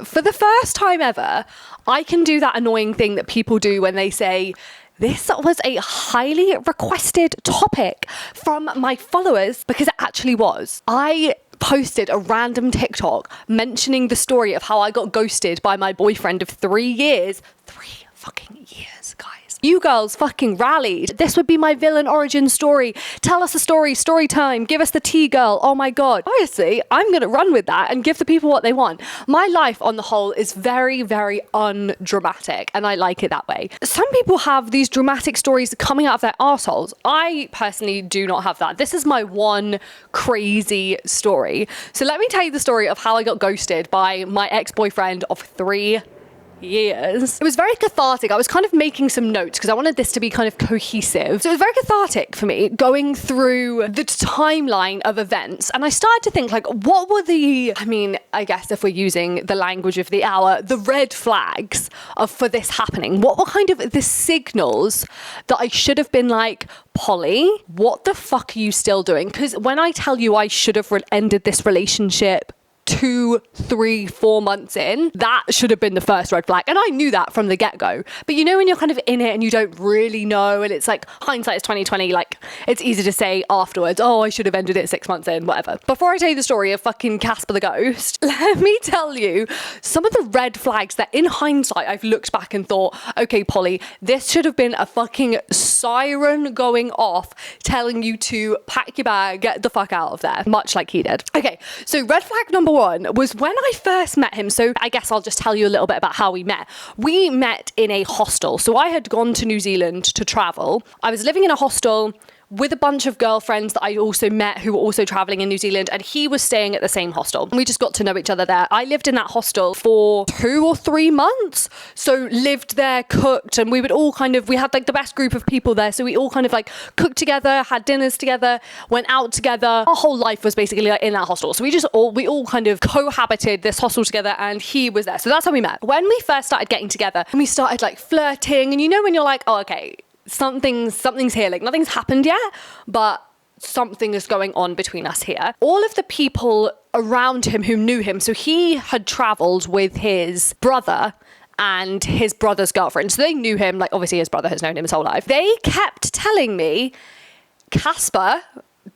For the first time ever, I can do that annoying thing that people do when they say, this was a highly requested topic from my followers, because it actually was. I posted a random TikTok mentioning the story of how I got ghosted by my boyfriend of 3 years. 3 fucking years, guys. You girls fucking rallied. This would be my villain origin story. Tell us a story time. Give us the tea, girl. Oh my God. Obviously, I'm going to run with that and give the people what they want. My life on the whole is very, very undramatic, and I like it that way. Some people have these dramatic stories coming out of their arseholes. I personally do not have that. This is my one crazy story. So let me tell you the story of how I got ghosted by my ex-boyfriend of 3 years. It was very cathartic. I was kind of making some notes because I wanted this to be kind of cohesive. So it was very cathartic for me going through the timeline of events. And I started to think, like, what were I guess if we're using the language of the hour, the red flags for this happening? What were kind of the signals that I should have been like, Polly, what the fuck are you still doing? Because when I tell you I should have ended this relationship 2, 3, 4 months in, that should have been the first red flag. And I knew that from the get-go. But you know, when you're kind of in it and you don't really know, and it's like hindsight is 2020, like it's easy to say afterwards, oh, I should have ended it 6 months in, whatever. Before I tell you the story of fucking Casper the Ghost, let me tell you some of the red flags that in hindsight I've looked back and thought, okay, Polly, this should have been a fucking siren going off telling you to pack your bag, get the fuck out of there, much like he did. Okay, so red flag number 1 was when I first met him. So I guess I'll just tell you a little bit about how we met. We met in a hostel. So I had gone to New Zealand to travel. I was living in a hostel with a bunch of girlfriends that I also met who were also traveling in New Zealand, and he was staying at the same hostel. We just got to know each other there. I lived in that hostel for 2 or 3 months. So lived there, cooked, and we had like the best group of people there. So we all kind of like cooked together, had dinners together, went out together. Our whole life was basically like in that hostel. So we all kind of cohabited this hostel together, and he was there. So that's how we met. When we first started getting together, we started like flirting, and you know when you're like, oh, okay, something's here, like nothing's happened yet, but something is going on between us here. All of the people around him who knew him, so he had traveled with his brother and his brother's girlfriend, so they knew him, like obviously his brother has known him his whole life. They kept telling me, Casper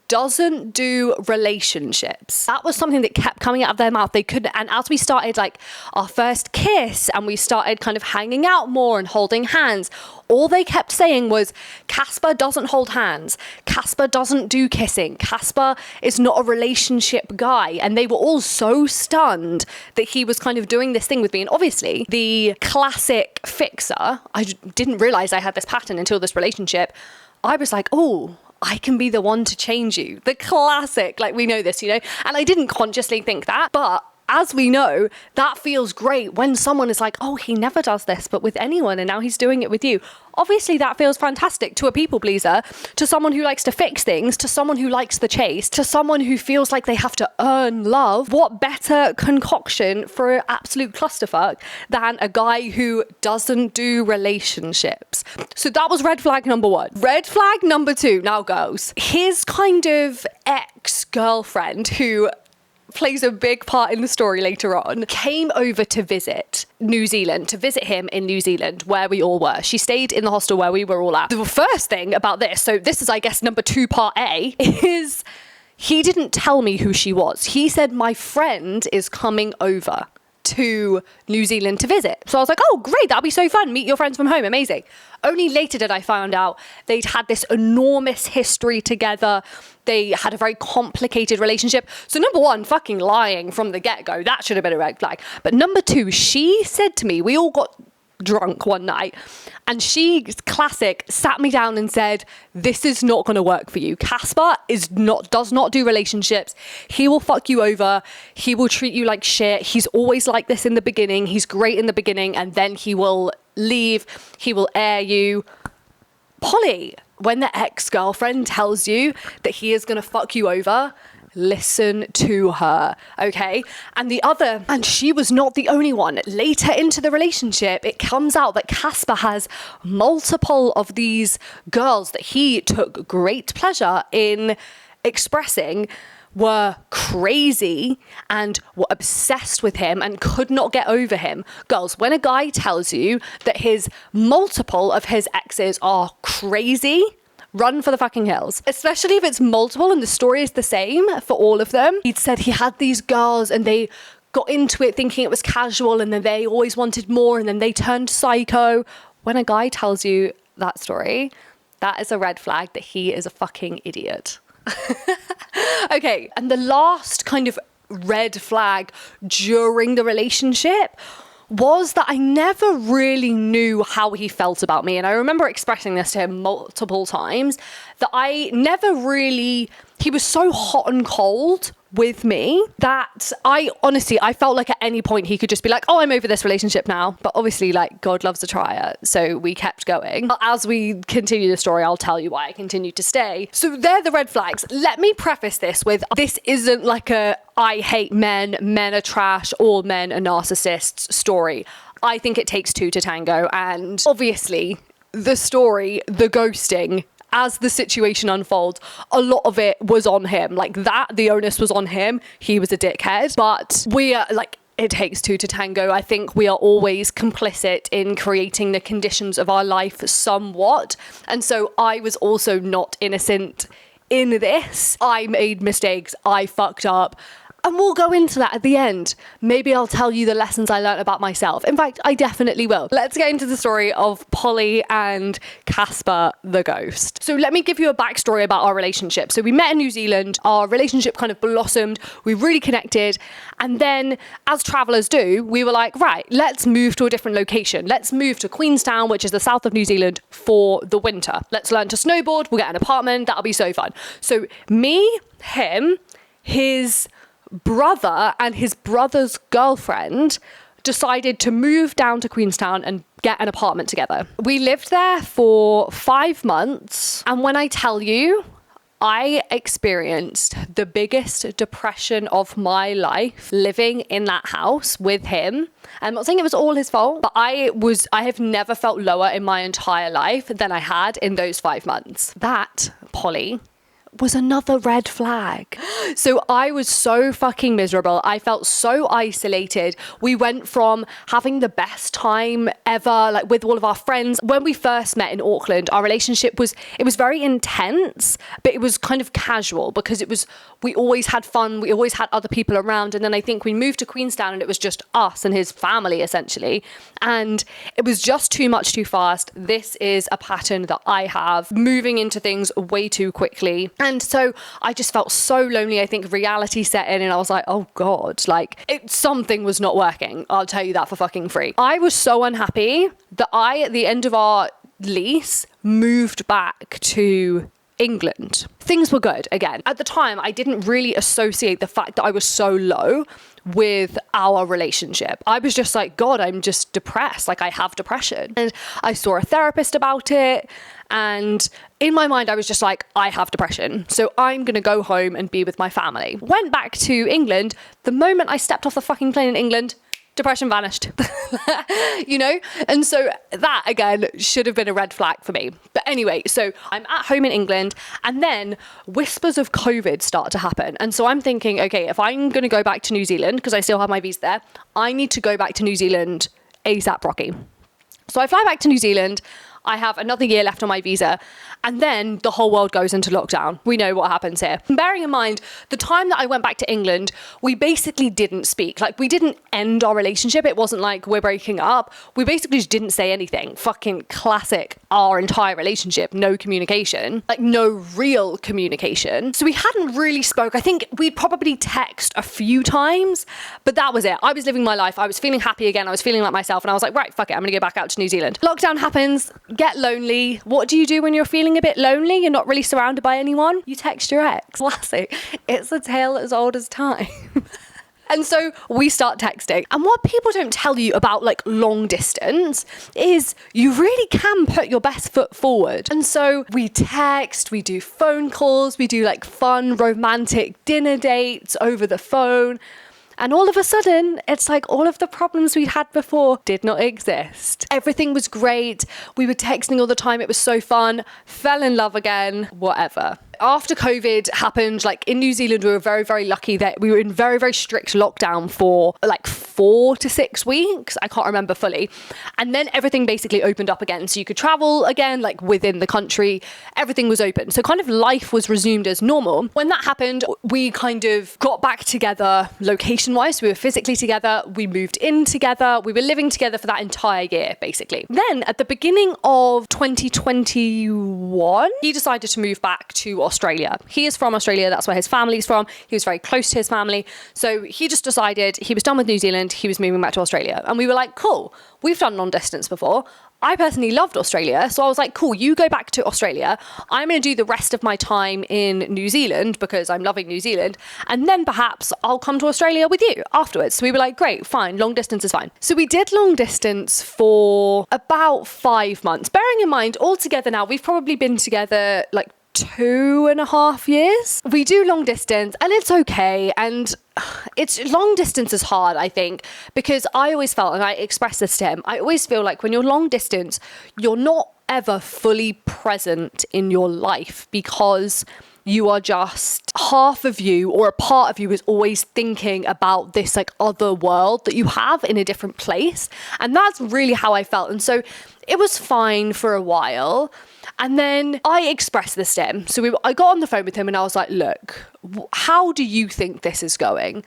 doesn't do relationships. That was something that kept coming out of their mouth. They couldn't. And as we started like our first kiss and we started kind of hanging out more and holding hands, all they kept saying was, Casper doesn't hold hands. Casper doesn't do kissing. Casper is not a relationship guy. And they were all so stunned that he was kind of doing this thing with me. And obviously the classic fixer, I didn't realize I had this pattern until this relationship. I was like, oh, I can be the one to change you. The classic, like we know this, you know? And I didn't consciously think that, but as we know, that feels great when someone is like, oh, he never does this, but with anyone, and now he's doing it with you. Obviously, that feels fantastic to a people pleaser, to someone who likes to fix things, to someone who likes the chase, to someone who feels like they have to earn love. What better concoction for an absolute clusterfuck than a guy who doesn't do relationships? So that was red flag number 1. Red flag number 2, now girls. His kind of ex-girlfriend, who plays a big part in the story later on, came over to visit New Zealand, to visit him in New Zealand, where we all were. She stayed in the hostel where we were all at. The first thing about this, so this is, I guess, number 2, part A, is he didn't tell me who she was. He said, my friend is coming over to New Zealand to visit. So I was like, oh, great, that'll be so fun. Meet your friends from home. Amazing. Only later did I find out they'd had this enormous history together. They had a very complicated relationship. So number 1, fucking lying from the get-go. That should have been a red flag. But number 2, she said to me, we all got drunk one night, and she, classic, sat me down and said, this is not going to work for you. Casper does not do relationships. He will fuck you over. He will treat you like shit. He's always like this in the beginning. He's great in the beginning, and then he will leave. He will air you. Polly, when the ex-girlfriend tells you that he is going to fuck you over, listen to her, okay? And she was not the only one. Later into the relationship, it comes out that Casper has multiple of these girls that he took great pleasure in expressing were crazy and were obsessed with him and could not get over him. Girls, when a guy tells you that his multiple of his exes are crazy, run for the fucking hills. Especially if it's multiple and the story is the same for all of them. He'd said he had these girls and they got into it thinking it was casual, and then they always wanted more, and then they turned psycho. When a guy tells you that story, that is a red flag that he is a fucking idiot. Okay, and the last kind of red flag during the relationship was that I never really knew how he felt about me. And I remember expressing this to him multiple times, that he was so hot and cold with me that I felt like at any point he could just be like, oh, I'm over this relationship now. But obviously, like, God loves a trier. So we kept going. But as we continue the story, I'll tell you why I continued to stay. So they're the red flags. Let me preface this with, this isn't like a I hate men are trash, all men are narcissists story. I think it takes two to tango. And obviously, the story, the ghosting, as the situation unfolds, a lot of it was on him. Like that, the onus was on him. He was a dickhead. But we are like, it takes two to tango. I think we are always complicit in creating the conditions of our life somewhat. And so I was also not innocent in this. I made mistakes. I fucked up. And we'll go into that at the end. Maybe I'll tell you the lessons I learned about myself. In fact, I definitely will. Let's get into the story of Polly and Casper the ghost. So let me give you a backstory about our relationship. So we met in New Zealand. Our relationship kind of blossomed. We really connected. And then, as travelers do, we were like, right, let's move to a different location. Let's move to Queenstown, which is the south of New Zealand, for the winter. Let's learn to snowboard. We'll get an apartment. That'll be so fun. So me, him, his brother and his brother's girlfriend decided to move down to Queenstown and get an apartment together. We lived there for 5 months, and when I tell you, I experienced the biggest depression of my life living in that house with him. I'm not saying it was all his fault, but I have never felt lower in my entire life than I had in those 5 months. That, Polly, was another red flag. So I was so fucking miserable. I felt so isolated. We went from having the best time ever, like with all of our friends. When we first met in Auckland, our relationship was very intense, but it was kind of casual because we always had fun. We always had other people around. And then I think we moved to Queenstown and it was just us and his family essentially. And it was just too much too fast. This is a pattern that I have, moving into things way too quickly. And so I just felt so lonely. I think reality set in and I was like, oh God, something was not working. I'll tell you that for fucking free. I was so unhappy that at the end of our lease, moved back to England. Things were good again. At the time, I didn't really associate the fact that I was so low with our relationship. I was just like, God, I'm just depressed. Like I have depression. And I saw a therapist about it. And in my mind, I was just like, I have depression. So I'm going to go home and be with my family. Went back to England. The moment I stepped off the fucking plane in England, depression vanished, you know? And so that, again, should have been a red flag for me. But anyway, so I'm at home in England and then whispers of COVID start to happen. And so I'm thinking, okay, if I'm going to go back to New Zealand, because I still have my visa there, I need to go back to New Zealand ASAP Rocky. So I fly back to New Zealand. I have another year left on my visa. And then the whole world goes into lockdown. We know what happens here. Bearing in mind, the time that I went back to England, we basically didn't speak. Like, we didn't end our relationship. It wasn't like we're breaking up. We basically just didn't say anything. Fucking classic, our entire relationship. No communication. Like, no real communication. So we hadn't really spoke. I think we'd probably text a few times, but that was it. I was living my life. I was feeling happy again. I was feeling like myself. And I was like, right, fuck it. I'm going to go back out to New Zealand. Lockdown happens. Get lonely. What do you do when you're feeling a bit lonely? You're not really surrounded by anyone. You text your ex. Classic. It's a tale as old as time. And so we start texting. And what people don't tell you about like long distance is you really can put your best foot forward. And so we text, we do phone calls, we do like fun romantic dinner dates over the phone. And all of a sudden, it's like all of the problems we'd had before did not exist. Everything was great. We were texting all the time. It was so fun. Fell in love again, whatever. After COVID happened, like in New Zealand, we were very, very lucky that we were in very, very strict lockdown for like 4 to 6 weeks. I can't remember fully. And then everything basically opened up again. So you could travel again, like within the country, everything was open. So kind of life was resumed as normal. When that happened, we kind of got back together location wise. We were physically together. We moved in together. We were living together for that entire year, basically. Then at the beginning of 2021, he decided to move back to Australia. He is from Australia. That's where his family's from. He was very close to his family. So he just decided he was done with New Zealand. He was moving back to Australia. And we were like, cool, we've done long distance before. I personally loved Australia. So I was like, cool, you go back to Australia. I'm going to do the rest of my time in New Zealand because I'm loving New Zealand. And then perhaps I'll come to Australia with you afterwards. So we were like, great, fine. Long distance is fine. So we did long distance for about 5 months. Bearing in mind, altogether now, we've probably been together like 2.5 years. We do long distance and it's okay. And it's long distance is hard, I think, because I always felt, and I expressed this to him, I always feel like when you're long distance, you're not ever fully present in your life because you are just half of you or a part of you is always thinking about this like other world that you have in a different place. And that's really how I felt. And so it was fine for a while. And then I expressed this to him. So I got on the phone with him and I was like, look, how do you think this is going?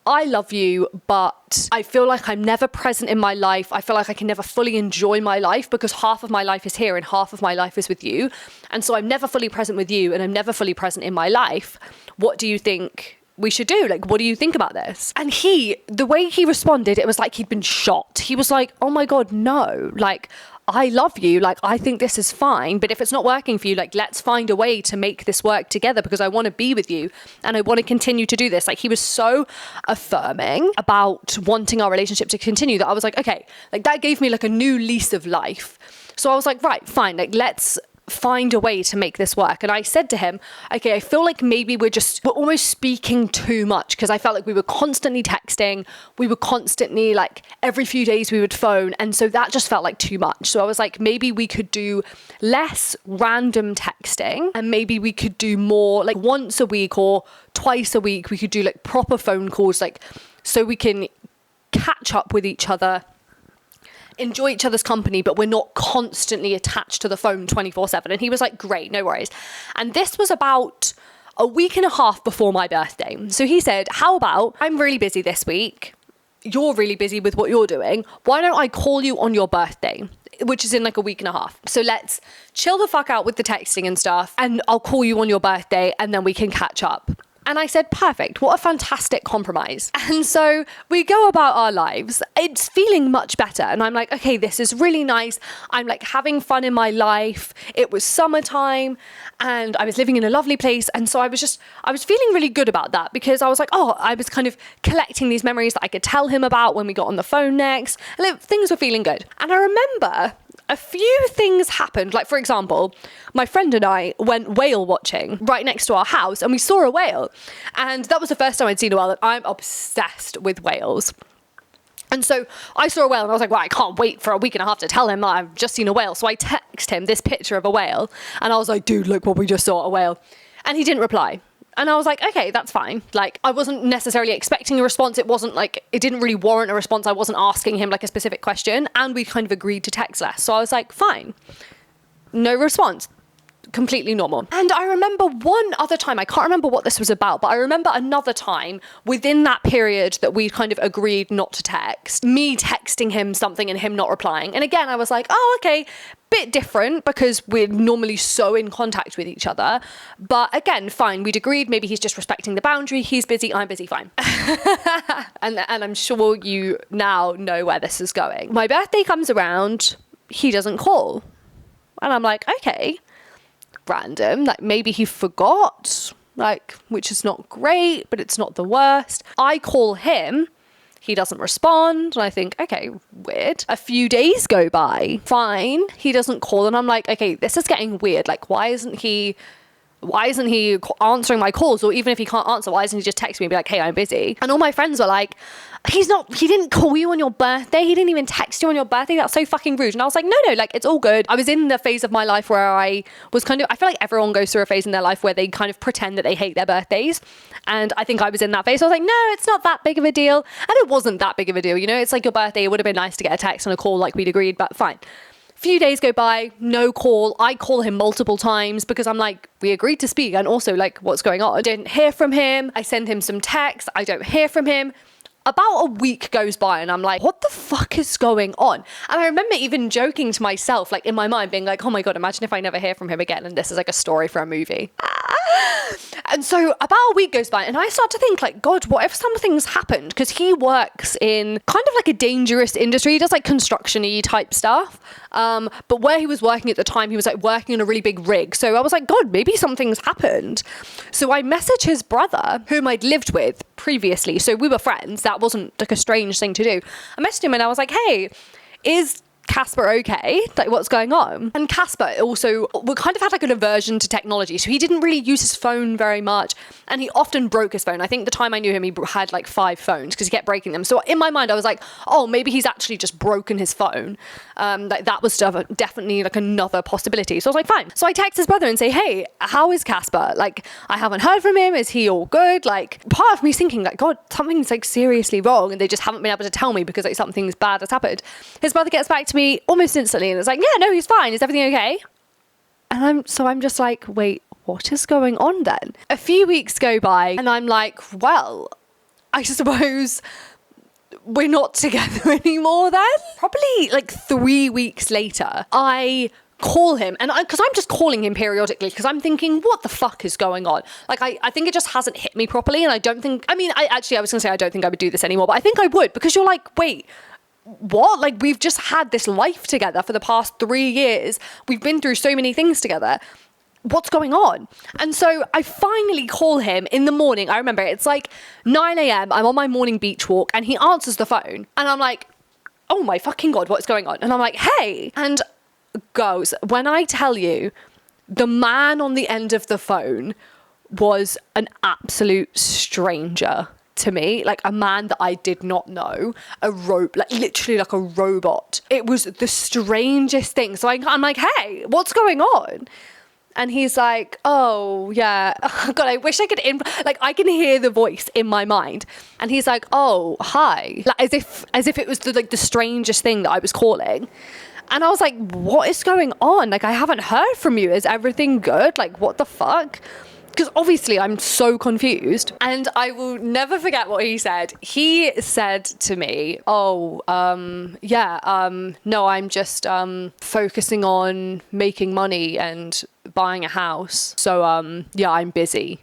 I love you, but I feel like I'm never present in my life. I feel like I can never fully enjoy my life because half of my life is here and half of my life is with you. And so I'm never fully present with you and I'm never fully present in my life. What do you think we should do? Like, what do you think about this? And the way he responded, it was like he'd been shot. He was like, oh my God, no. Like, I love you. Like, I think this is fine. But if it's not working for you, like, let's find a way to make this work together because I want to be with you and I want to continue to do this. Like, he was so affirming about wanting our relationship to continue that I was like, okay, like that gave me like a new lease of life. So I was like, right, fine. Like, let's find a way to make this work. And I said to him, okay, I feel like maybe we're almost speaking too much because I felt like we were constantly texting. We were constantly like every few days we would phone. And so that just felt like too much. So I was like, maybe we could do less random texting and maybe we could do more like once a week or twice a week. We could do like proper phone calls, like so we can catch up with each other, enjoy each other's company, but we're not constantly attached to the phone 24/7. And he was like, great, no worries. And this was about a week and a half before my birthday. So he said, how about I'm really busy this week. You're really busy with what you're doing. Why don't I call you on your birthday? Which is in like a week and a half. So let's chill the fuck out with the texting and stuff. And I'll call you on your birthday and then we can catch up. And I said, perfect. What a fantastic compromise. And so we go about our lives. It's feeling much better. And I'm like, okay, this is really nice. I'm like having fun in my life. It was summertime and I was living in a lovely place. And so I was feeling really good about that because I was like, oh, I was kind of collecting these memories that I could tell him about when we got on the phone next. And things were feeling good. And I remember a few things happened. Like, for example, my friend and I went whale watching right next to our house and we saw a whale. And that was the first time I'd seen a whale. And I'm obsessed with whales. And so I saw a whale and I was like, well, I can't wait for a week and a half to tell him that I've just seen a whale. So I text him this picture of a whale and I was like, dude, look what we just saw, a whale. And he didn't reply. And I was like, okay, that's fine. Like, I wasn't necessarily expecting a response. It wasn't like, it didn't really warrant a response. I wasn't asking him like a specific question. And we kind of agreed to text less. So I was like, fine. No response. Completely normal. And I remember one other time, I can't remember what this was about, but I remember another time within that period that we kind of agreed not to text, me texting him something and him not replying. And again, I was like, oh, okay, bit different because we're normally so in contact with each other. But again, fine, we'd agreed, maybe he's just respecting the boundary. He's busy, I'm busy, fine. and I'm sure you now know where this is going. My birthday comes around, he doesn't call. And I'm like, okay, random, like maybe he forgot, like, which is not great, but it's not the worst. I call him, he doesn't respond, and I think, okay, weird. A few days go by, fine, he doesn't call, and I'm like, okay, this is getting weird, like, why isn't he why isn't he answering my calls? Or even if he can't answer, why doesn't he just text me and be like, hey, I'm busy? And all my friends were like, he didn't call you on your birthday. He didn't even text you on your birthday. That's so fucking rude. And I was like, no, like, it's all good. I was in the phase of my life where I feel like everyone goes through a phase in their life where they kind of pretend that they hate their birthdays. And I think I was in that phase. So I was like, no, it's not that big of a deal. And it wasn't that big of a deal. You know, it's like your birthday. It would have been nice to get a text and a call like we'd agreed, but fine. Few days go by, no call. I call him multiple times because I'm like, we agreed to speak. And also like, what's going on? I didn't hear from him. I send him some texts. I don't hear from him. About a week goes by and I'm like, what the fuck is going on? And I remember even joking to myself, like in my mind being like, oh my God, imagine if I never hear from him again and this is like a story for a movie. And so about a week goes by and I start to think like, God, what if something's happened? Because he works in kind of like a dangerous industry. He does like construction-y type stuff. But where he was working at the time, he was like working on a really big rig. So I was like, God, maybe something's happened. So I messaged his brother, whom I'd lived with previously. So we were friends. That wasn't like a strange thing to do. I messaged him and I was like, hey, is Casper okay? Like, what's going on? And Casper also, we kind of had like an aversion to technology. So he didn't really use his phone very much. And he often broke his phone. I think the time I knew him, he had like 5 phones because he kept breaking them. So in my mind, I was like, oh, maybe he's actually just broken his phone. Like that was definitely like another possibility. So I was like, fine. So I text his brother and say, hey, how is Casper? Like, I haven't heard from him. Is he all good? Like, part of me's thinking like, God, something's like seriously wrong. And they just haven't been able to tell me because like something's bad has happened. His brother gets back to me almost instantly and it's like, yeah, no, he's fine. Is everything okay? And I'm just like, wait, what is going on then? A few weeks go by and I'm like, well, I suppose we're not together anymore then. Probably like 3 weeks later, I call him and because I'm just calling him periodically because I'm thinking, what the fuck is going on? Like, I think it just hasn't hit me properly. And I don't think, I was gonna say, I don't think I would do this anymore, but I think I would because you're like, wait, what? Like, we've just had this life together for the past 3 years. We've been through so many things together. What's going on? And so I finally call him in the morning. I remember it's like 9 a.m. I'm on my morning beach walk and he answers the phone and I'm like, oh my fucking God, what's going on? And I'm like, hey, and goes, when I tell you the man on the end of the phone was an absolute stranger to me, like a man that I did not know, like literally like a robot. It was the strangest thing. So I'm like, hey, what's going on? And he's like, oh yeah, oh, God, I wish I could, like I can hear the voice in my mind. And he's like, oh, hi. Like as if it was the strangest thing that I was calling. And I was like, what is going on? Like, I haven't heard from you. Is everything good? Like, what the fuck? Because obviously I'm so confused. And I will never forget what he said. He said to me, oh, no, I'm just focusing on making money and buying a house. So, I'm busy.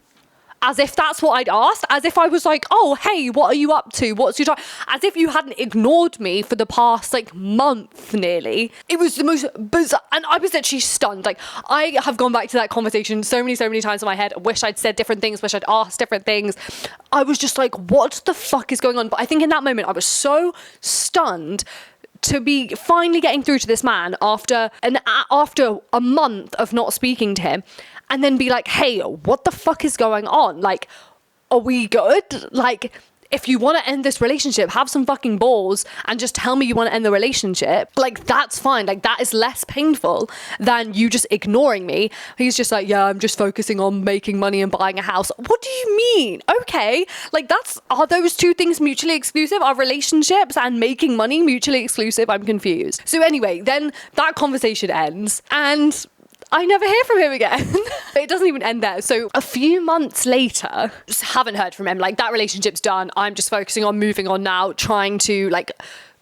As if that's what I'd asked. As if I was like, oh, hey, what are you up to? What's your time? As if you hadn't ignored me for the past like month nearly. It was the most bizarre. And I was literally stunned. Like, I have gone back to that conversation so many times in my head. I wish I'd said different things. Wish I'd asked different things. I was just like, what the fuck is going on? But I think in that moment, I was so stunned to be finally getting through to this man after a month of not speaking to him. And then be like, hey, what the fuck is going on? Like, are we good? Like, if you want to end this relationship, have some fucking balls and just tell me you want to end the relationship. Like, that's fine. Like, that is less painful than you just ignoring me. He's just like, yeah, I'm just focusing on making money and buying a house. What do you mean? Okay. Like, are those two things mutually exclusive? Are relationships and making money mutually exclusive? I'm confused. So anyway, then that conversation ends and I never hear from him again. It doesn't even end there. So a few months later, just haven't heard from him. Like, that relationship's done. I'm just focusing on moving on now, trying to like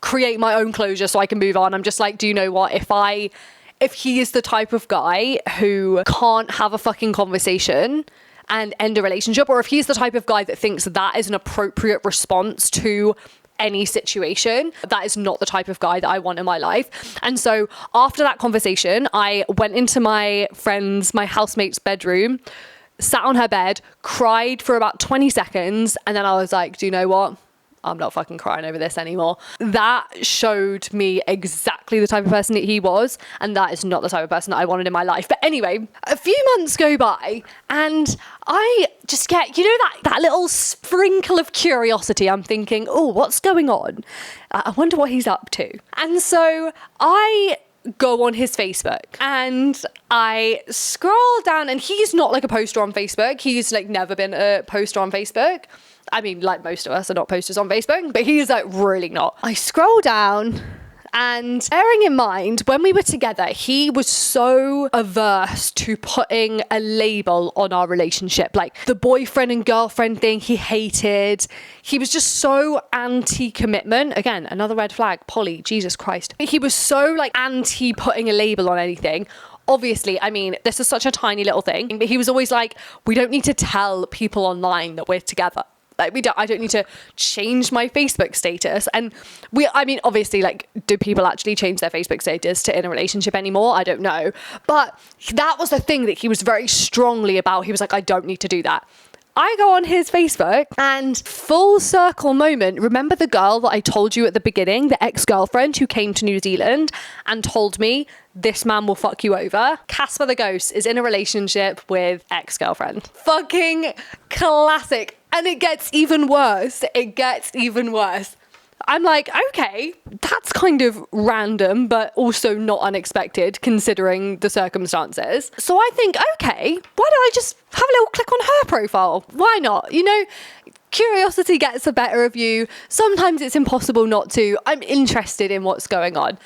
create my own closure so I can move on. I'm just like, do you know what? If he is the type of guy who can't have a fucking conversation and end a relationship, or if he's the type of guy that thinks that is an appropriate response to any situation, that is not the type of guy that I want in my life. And so after that conversation, I went into my housemate's bedroom, sat on her bed, cried for about 20 seconds, and then I was like, do you know what? I'm not fucking crying over this anymore. That showed me exactly the type of person that he was, and that is not the type of person that I wanted in my life. But anyway, a few months go by and I just get, you know, that little sprinkle of curiosity. I'm thinking, oh, what's going on? I wonder what he's up to. And so I go on his Facebook and I scroll down, and he's not like a poster on Facebook. He's like never been a poster on Facebook. I mean, like most of us are not posters on Facebook, but he's like really not. I scroll down, and bearing in mind, when we were together, he was so averse to putting a label on our relationship. Like the boyfriend and girlfriend thing, he hated. He was just so anti-commitment. Again, another red flag. Polly, Jesus Christ. He was so like anti putting a label on anything. Obviously, I mean, this is such a tiny little thing, but he was always like, we don't need to tell people online that we're together. Like I don't need to change my Facebook status. And obviously, like, do people actually change their Facebook status to in a relationship anymore? I don't know. But that was the thing that he was very strongly about. He was like, I don't need to do that. I go on his Facebook, and full circle moment. Remember the girl that I told you at the beginning, the ex-girlfriend who came to New Zealand and told me this man will fuck you over? Casper the Ghost is in a relationship with ex-girlfriend. Fucking classic. And it gets even worse. I'm like, okay, that's kind of random, but also not unexpected considering the circumstances. So I think, okay, why don't I just have a little click on her profile? Why not? You know, curiosity gets the better of you. Sometimes it's impossible not to. I'm interested in what's going on.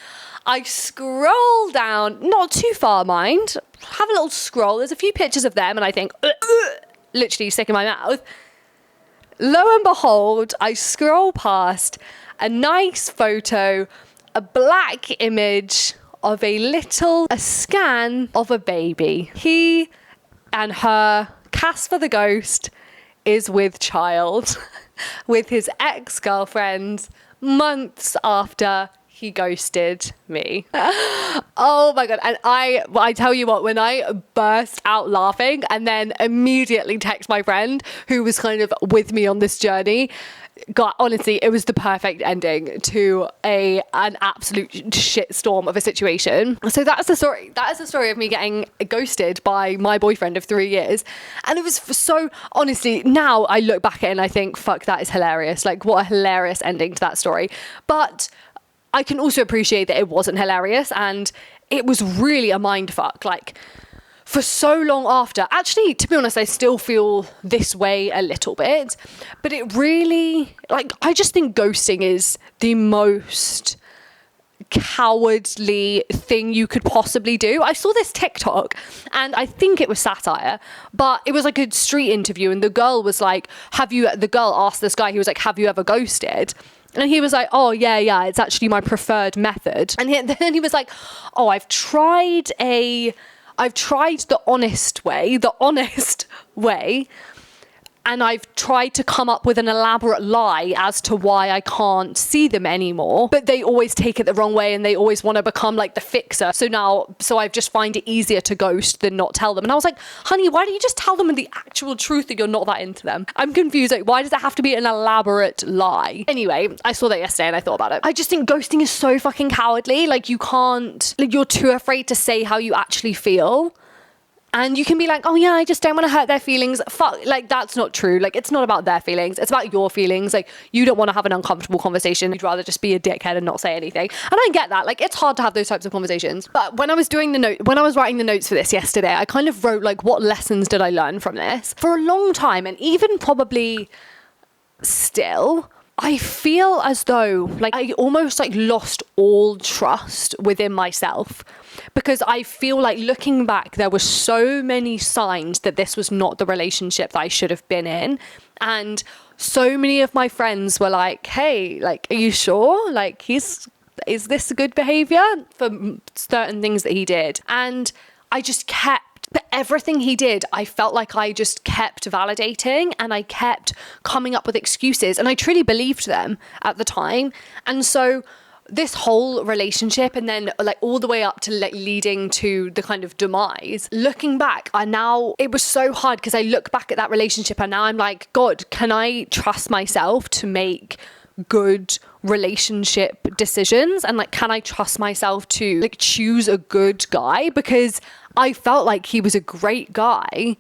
I scroll down, not too far, mind. Have a little scroll. There's a few pictures of them, and I think, literally sick in my mouth. Lo and behold, I scroll past a nice photo, a black image of a scan of a baby. He and her, Casper the Ghost, is with child, with his ex-girlfriend, months after he ghosted me. Oh my God. And I tell you what, when I burst out laughing and then immediately text my friend who was kind of with me on this journey, God, honestly, it was the perfect ending to an absolute shitstorm of a situation. So that is the story. That is the story of me getting ghosted by my boyfriend of 3 years. And it was so, honestly, now I look back at it and I think, fuck, that is hilarious. Like, what a hilarious ending to that story. But I can also appreciate that it wasn't hilarious, and it was really a mindfuck. Like, for so long after, actually, to be honest, I still feel this way a little bit, but it really, like, I just think ghosting is the most cowardly thing you could possibly do. I saw this TikTok, and I think it was satire, but it was like a street interview, and the girl was like, the girl asked this guy, he was like, have you ever ghosted? And he was like, oh, yeah, it's actually my preferred method. And then he was like, oh, I've tried the honest way, and I've tried to come up with an elaborate lie as to why I can't see them anymore. But they always take it the wrong way, and they always want to become like the fixer. So I just find it easier to ghost than not tell them. And I was like, honey, why don't you just tell them the actual truth that you're not that into them? I'm confused. Like, why does it have to be an elaborate lie? Anyway, I saw that yesterday and I thought about it. I just think ghosting is so fucking cowardly. Like, you're too afraid to say how you actually feel. And you can be like, oh yeah, I just don't want to hurt their feelings. Fuck, like, that's not true. Like, it's not about their feelings. It's about your feelings. Like, you don't want to have an uncomfortable conversation. You'd rather just be a dickhead and not say anything. And I get that. Like, it's hard to have those types of conversations. But when I was writing the notes for this yesterday, I kind of wrote, like, what lessons did I learn from this? For a long time, and even probably still, I feel as though, like, I almost, like, lost all trust within myself, because I feel like, looking back, there were so many signs that this was not the relationship that I should have been in. And so many of my friends were like, hey, like, are you sure? Like, is this good behavior for certain things that he did? And I just but everything he did, I felt like I just kept validating, and I kept coming up with excuses, and I truly believed them at the time. And so this whole relationship, and then like all the way up to like leading to the kind of demise, looking back, it was so hard, because I look back at that relationship and now I'm like, God, can I trust myself to make good relationship decisions, and like, can I trust myself to like choose a good guy? Because I felt like he was a great guy,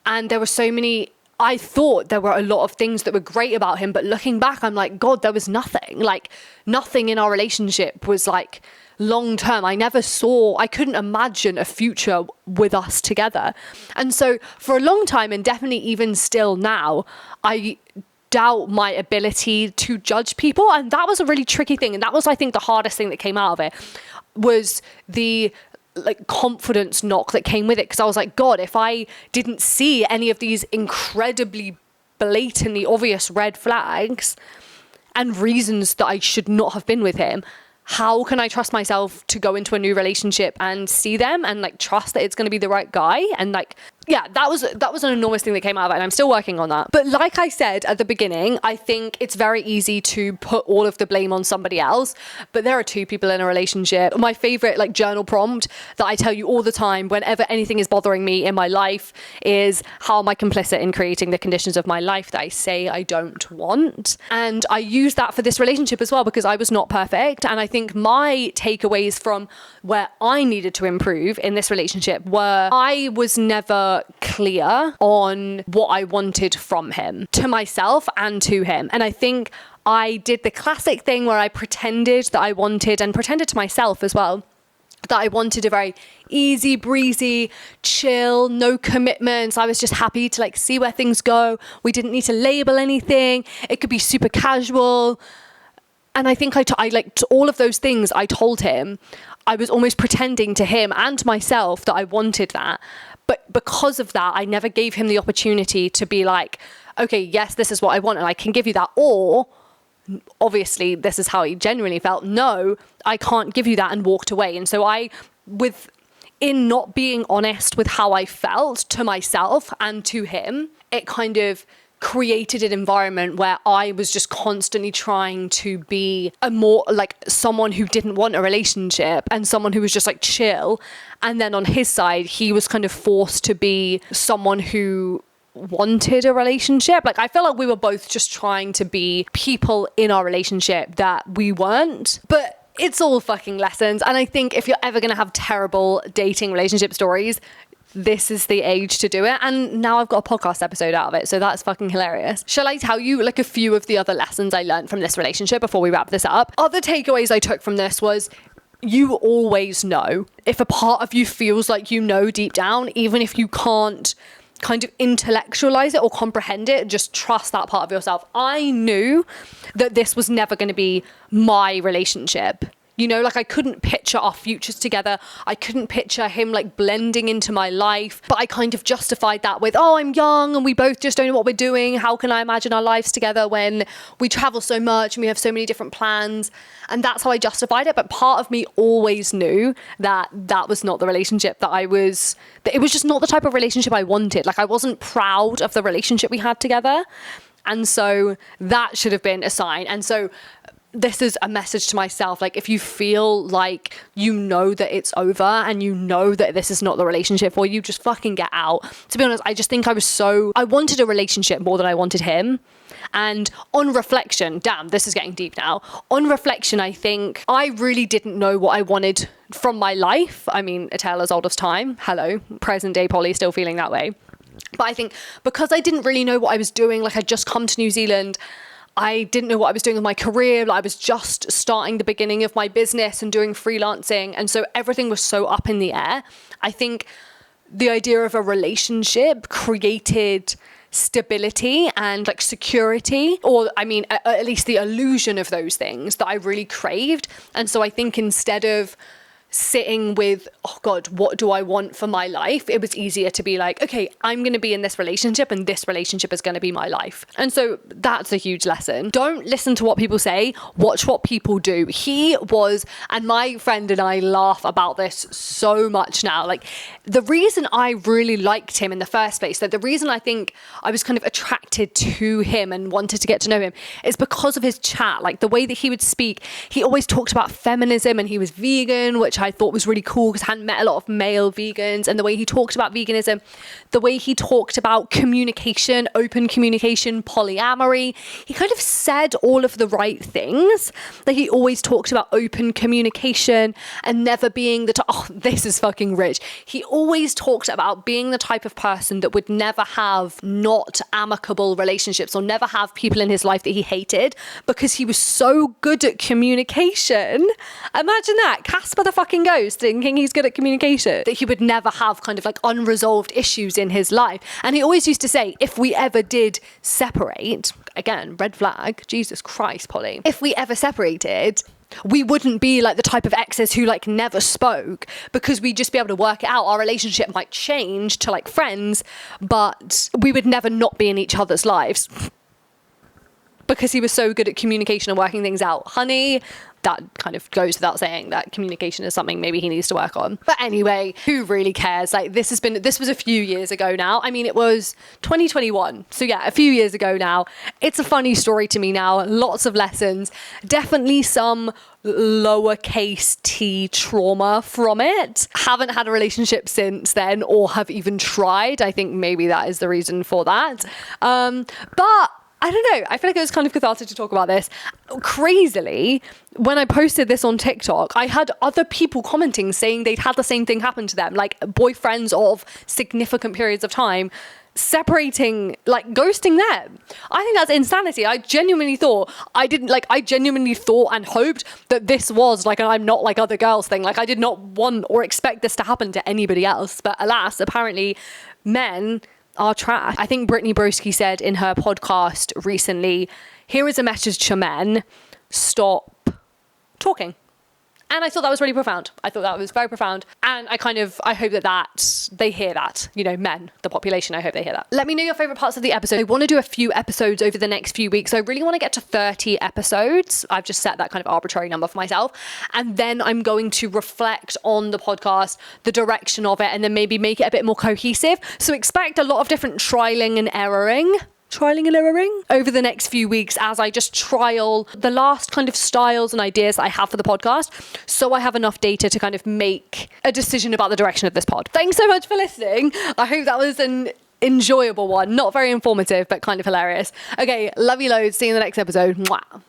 and there were so many, I thought there were a lot of things that were great about him, but looking back, I'm like, God, there was nothing. Like, nothing in our relationship was like long term. I couldn't imagine a future with us together. And so for a long time, and definitely even still now, I doubt my ability to judge people. And that was a really tricky thing. And that was, I think, the hardest thing that came out of it, was the like confidence knock that came with it. Because I was like, God, if I didn't see any of these incredibly blatantly obvious red flags and reasons that I should not have been with him, how can I trust myself to go into a new relationship and see them and like trust that it's going to be the right guy? And like, yeah, that was an enormous thing that came out of it, and I'm still working on that. But like I said at the beginning, I think it's very easy to put all of the blame on somebody else, but there are two people in a relationship. My favorite like journal prompt that I tell you all the time whenever anything is bothering me in my life is, how am I complicit in creating the conditions of my life that I say I don't want? And I use that for this relationship as well, because I was not perfect, and I think my takeaways from where I needed to improve in this relationship were, I was never clear on what I wanted from him, to myself and to him. And I think I did the classic thing where I pretended that I wanted, and pretended to myself as well, that I wanted a very easy breezy, chill, no commitments. I was just happy to like see where things go. We didn't need to label anything. It could be super casual. And I think I like all of those things I told him. I was almost pretending to him and to myself that I wanted that. But because of that, I never gave him the opportunity to be like, okay, yes, this is what I want and I can give you that. Or obviously this is how he genuinely felt. No, I can't give you that, and walked away. And so in not being honest with how I felt to myself and to him, it kind of created an environment where I was just constantly trying to be a more like someone who didn't want a relationship and someone who was just like chill. And then on his side, he was kind of forced to be someone who wanted a relationship. Like, I feel like we were both just trying to be people in our relationship that we weren't. But it's all fucking lessons. And I think if you're ever going to have terrible dating relationship stories, this is the age to do it. And now I've got a podcast episode out of it, so that's fucking hilarious. Shall I tell you like a few of the other lessons I learned from this relationship before we wrap this up? Other takeaways I took from this was, you always know. If a part of you feels like you know deep down, even if you can't kind of intellectualize it or comprehend it, just trust that part of yourself. I knew that this was never going to be my relationship. You know, like I couldn't picture our futures together. I couldn't picture him like blending into my life. But I kind of justified that with, oh, I'm young and we both just don't know what we're doing. How can I imagine our lives together when we travel so much and we have so many different plans? And that's how I justified it. But part of me always knew that that was not the relationship that it was just not the type of relationship I wanted. Like, I wasn't proud of the relationship we had together. And so that should have been a sign. And so this is a message to myself. Like, if you feel like you know that it's over and you know that this is not the relationship for you, just fucking get out. To be honest, I just think I wanted a relationship more than I wanted him. And on reflection, damn, this is getting deep now. On reflection, I think I really didn't know what I wanted from my life. I mean, a tale as old as time. Hello, present day Polly, still feeling that way. But I think because I didn't really know what I was doing, like I'd just come to New Zealand, I didn't know what I was doing with my career. Like, I was just starting the beginning of my business and doing freelancing. And so everything was so up in the air. I think the idea of a relationship created stability and like security, or I mean, at least the illusion of those things that I really craved. And so I think instead of sitting with, oh God, what do I want for my life? It was easier to be like, okay, I'm going to be in this relationship and this relationship is going to be my life. And so that's a huge lesson. Don't listen to what people say. Watch what people do. He was, and my friend and I laugh about this so much now. Like, the reason I really liked him in the first place, that the reason I think I was kind of attracted to him and wanted to get to know him is because of his chat. Like, the way that he would speak, he always talked about feminism and he was vegan, which which I thought was really cool because I hadn't met a lot of male vegans, and the way he talked about veganism, the way he talked about communication, open communication, polyamory. He kind of said all of the right things. Like, he always talked about open communication and never being this is fucking rich. He always talked about being the type of person that would never have not amicable relationships or never have people in his life that he hated, because he was so good at communication. Imagine that, Casper the fucking ghost thinking he's good at communication, that he would never have kind of like unresolved issues in his life. And he always used to say, if we ever did separate, again, red flag, Jesus Christ, Polly, if we ever separated, we wouldn't be like the type of exes who like never spoke, because we'd just be able to work it out. Our relationship might change to like friends, but we would never not be in each other's lives, because he was so good at communication and working things out. Honey, that kind of goes without saying that communication is something maybe he needs to work on. But anyway, who really cares? Like, this was a few years ago now. I mean, it was 2021. So yeah, a few years ago now. It's a funny story to me now. Lots of lessons. Definitely some lowercase t trauma from it. Haven't had a relationship since then, or have even tried. I think maybe that is the reason for that. But I don't know. I feel like it was kind of cathartic to talk about this. Crazily, when I posted this on TikTok, I had other people commenting saying they'd had the same thing happen to them, like boyfriends of significant periods of time separating, like ghosting them. I think that's insanity. I genuinely thought and hoped that this was like an I'm not like other girls thing. Like, I did not want or expect this to happen to anybody else. But alas, apparently men are trash. I think Brittany Broski said in her podcast recently, here is a message to men: stop talking. And I thought that was really profound. I thought that was very profound. And I hope that they hear that, men, the population, I hope they hear that. Let me know your favorite parts of the episode. I want to do a few episodes over the next few weeks. I really want to get to 30 episodes. I've just set that kind of arbitrary number for myself. And then I'm going to reflect on the podcast, the direction of it, and then maybe make it a bit more cohesive. So expect a lot of different trialing and erroring over the next few weeks as I just trial the last kind of styles and ideas that I have for the podcast, so I have enough data to kind of make a decision about the direction of this pod. Thanks so much for listening. I hope that was an enjoyable one. Not very informative, but kind of hilarious. Okay, love you loads. See you in the next episode. Mwah.